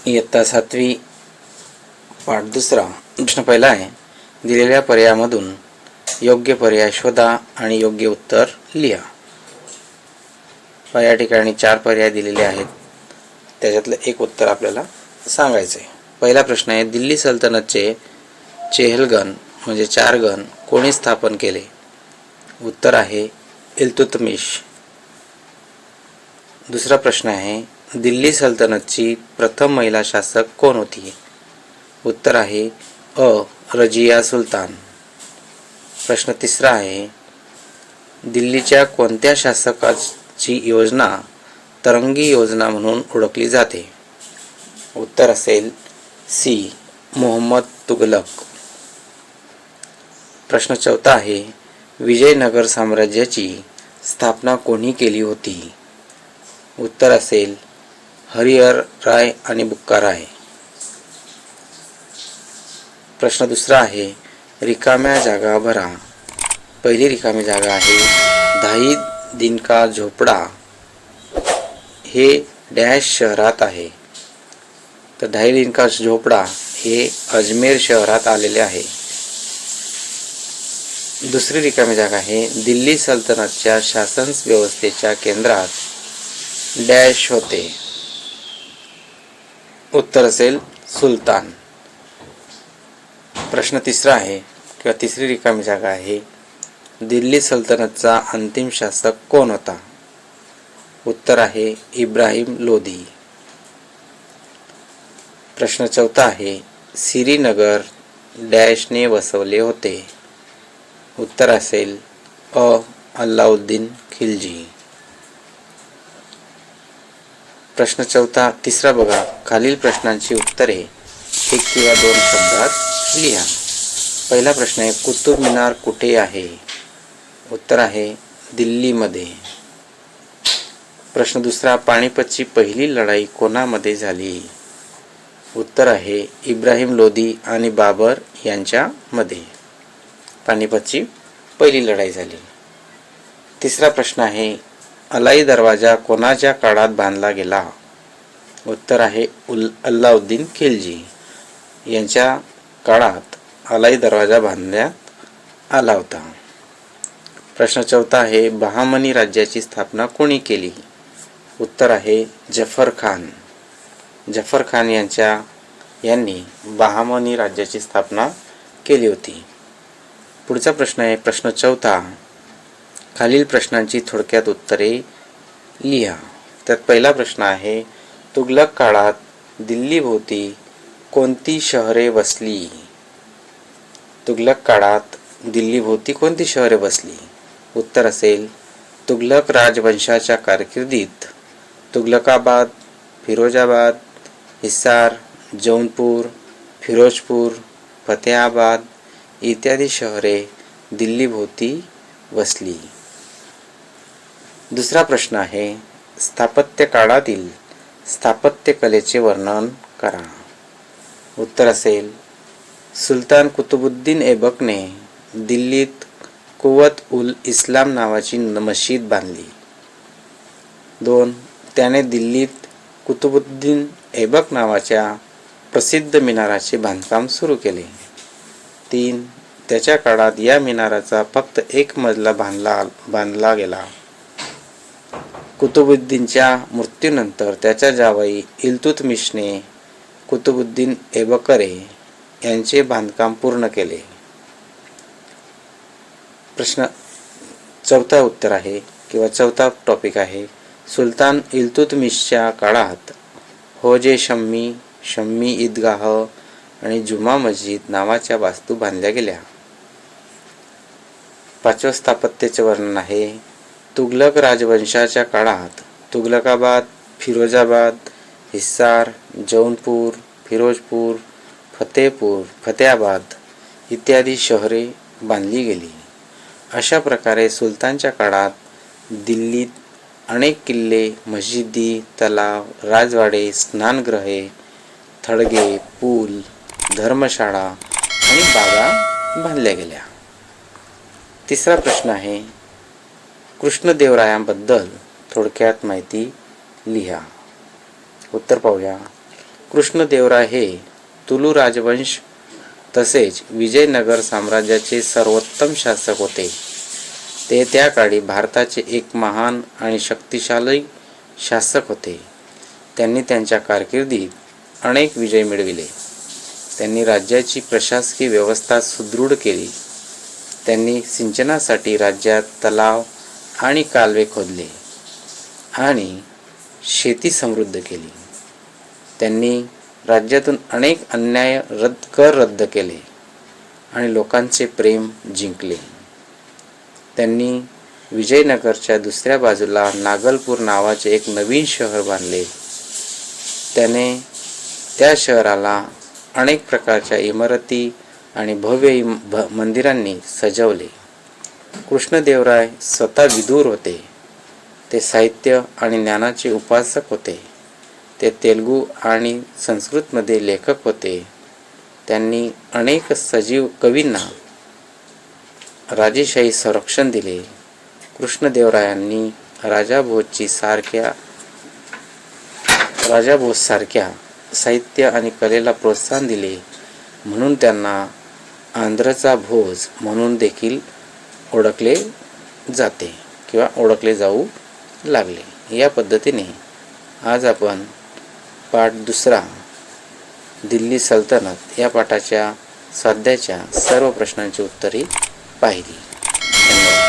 इयत्ता 7वी पाठ 2 प्रश्न पहिला आहे. दिलेल्या पर्यायामधून योग्य पर्याय शोधा आणि योग्य उत्तर लिहा. या ठिकाणी 4 पर्याय दिलेले आहेत. त्याच्यातलं एक उत्तर आपल्याला सांगायचं आहे. पहिला प्रश्न आहे, दिल्ली सल्तनतचे चेहलगण म्हणजे 4 गण कोणी स्थापन केले? उत्तर आहे इल्तुतमिश. दुसरा प्रश्न आहे, दिल्ली सल्तनतची प्रथम महिला शासक कोण होती? उत्तर आहे अ. रजिया सुलतान. प्रश्न तिसरा आहे, दिल्लीच्या कोणत्या शासकाची योजना तरंगी योजना म्हणून ओळखली जाते? उत्तर असेल सी. मोहम्मद तुगलक. प्रश्न चौथा आहे, विजयनगर साम्राज्याची स्थापना कोणी केली होती? उत्तर असेल हरिहर राय आणि बुक्का राय. प्रश्न दुसरा आहे, रिकाम्या जागा भरा. पहिली रिकामी जागा आहे धाई दिनका झोपडा. हे डॅश शहरात आहे. तर धाई दिनका झोपडा हे अजमेर शहरात आलेले आहे. दुसरी रिकामी जागा आहे, दिल्ली सल्तनतच्या शासन व्यवस्थेच्या केंद्रात डॅश होते. उत्तर असेल सुलतान. प्रश्न तिसरा आहे किंवा तिसरी रिकामी जागा आहे, दिल्ली सल्तनतचा अंतिम शासक कोण होता? उत्तर आहे इब्राहिम लोधी. प्रश्न चौथा आहे, श्रीनगर डॅशने वसवले होते. उत्तर असेल अ. अल्लाउद्दीन खिलजी. प्रश्न तिसरा बघा, खालील प्रश्नांची उत्तरे 1 किंवा 2 शब्दात लिहा. पहिला प्रश्न आहे, कुतुब मिनार कुठे आहे? उत्तर आहे दिल्लीमध्ये. प्रश्न दुसरा, पानिपतची पहिली लढाई कोणामध्ये झाली? उत्तर आहे इब्राहिम लोधी आणि बाबर यांच्यामध्ये पानिपतची पहिली लढाई झाली. तिसरा प्रश्न आहे, अलाई दरवाजा कोणाच्या काळात बांधला गेला? उत्तर आहे अल्लाउद्दीन खिलजी यांच्या काळात अलाई दरवाजा बांधण्यात आला होता. प्रश्न चौथा आहे, बहामनी राज्याची स्थापना कोणी केली? उत्तर आहे जफर खान. जफर खान यांनी बहामनी राज्याची स्थापना केली होती. पुढचा प्रश्न आहे, प्रश्न चौथा, खालील प्रश्नांची थोडक्यात उत्तरे लिहा. त्यात पहिला प्रश्न आहे, तुघलक काळात दिल्लीभोवती कोणती शहरे वसली? तुघलक काळात दिल्लीभोवती कोणती शहरे बसली? उत्तर असेल तुघलक राजवंशाच्या कारकिर्दीत तुघलकाबाद, फिरोजाबाद, हिसार, जौनपूर, फिरोजपूर, फतेहाबाद इत्यादी शहरे दिल्लीभोवती वसली. दुसरा प्रश्न आहे, स्थापत्य काळातील स्थापत्यकलेचे वर्णन करा. उत्तर असेल सुलतान कुतुबुद्दीन ऐबकने दिल्लीत कुवत उल इस्लाम नावाची मशीद बांधली. 2. त्याने दिल्लीत कुतुबुद्दीन ऐबक नावाच्या प्रसिद्ध मिनाराचे बांधकाम सुरू केले. 3. त्याच्या काळात या मिनाराचा फक्त एक मजला बांधला गेला. कुतुबुद्दीनच्या मृत्यूनंतर त्याच्या जावई इल्तुतमिशने कुतुबुद्दीन ऐबकरे यांचे बांधकाम पूर्ण केले. प्रश्न चौथा उत्तर आहे किंवा चौथा टॉपिक आहे, सुलतान इल्तुतमिशच्या काळात होजे शम्मी, शम्मी ईदगाह आणि जुमा मस्जिद नावाच्या वास्तू बांधल्या गेल्या. 5वं स्थापत्याचे वर्णन आहे, तुघलक राजवंशाच्या काळात तुघलकाबाद, फिरोजाबाद, हिसार, जौनपूर, फिरोजपूर, फतेहाबाद इत्यादी शहरे बांधली गेली. अशा प्रकारे सुलतानच्या काळात दिल्लीत अनेक किल्ले, मशिदी, तलाव, राजवाडे, स्नानगृहे, थडगे, पूल, धर्मशाळा आणि बागा बांधल्या गेल्या. तिसरा प्रश्न आहे, कृष्णदेवरायांबद्दल थोडक्यात माहिती लिहा. उत्तर पाहूया. कृष्णदेवराय हे तुलू राजवंश तसेच विजयनगर साम्राज्याचे सर्वोत्तम शासक होते. ते त्या काळी भारताचे एक महान आणि शक्तिशाली शासक होते. त्यांनी त्यांच्या कारकिर्दीत अनेक विजय मिळविले. त्यांनी राज्याची प्रशासकीय व्यवस्था सुदृढ केली. त्यांनी सिंचनासाठी राज्यात तलाव आणि कालवे खोदले आणि शेती समृद्ध केली. त्यांनी राज्यातून अनेक अन्याय रद्द केले आणि लोकांचे प्रेम जिंकले. त्यांनी विजयनगरच्या दुसऱ्या बाजूला नागलपूर नावाचे एक नवीन शहर बांधले. त्याने त्या शहराला अनेक प्रकारच्या इमारती आणि भव्य मंदिरांनी सजवले. कृष्णदेवराय स्वतः विदुर होते. ते साहित्य आणि ज्ञानाचे उपासक होते. ते तेलुगू आणि संस्कृतमध्ये लेखक होते. त्यांनी अनेक सजीव कवींना राजेशाही संरक्षण दिले. कृष्णदेवरायांनी राजाभोजसारख्या साहित्य आणि कलेला प्रोत्साहन दिले, म्हणून त्यांना आंध्रचा भोज म्हणून देखील ओळखले जाते किंवा ओळखले जाऊ लागले. या पद्धतीने आज आपण पाठ दुसरा दिल्ली सल्तनत या पाठाच्या स्वाध्यायाच्या सर्व प्रश्नांची उत्तरे पाहिली. धन्यवाद.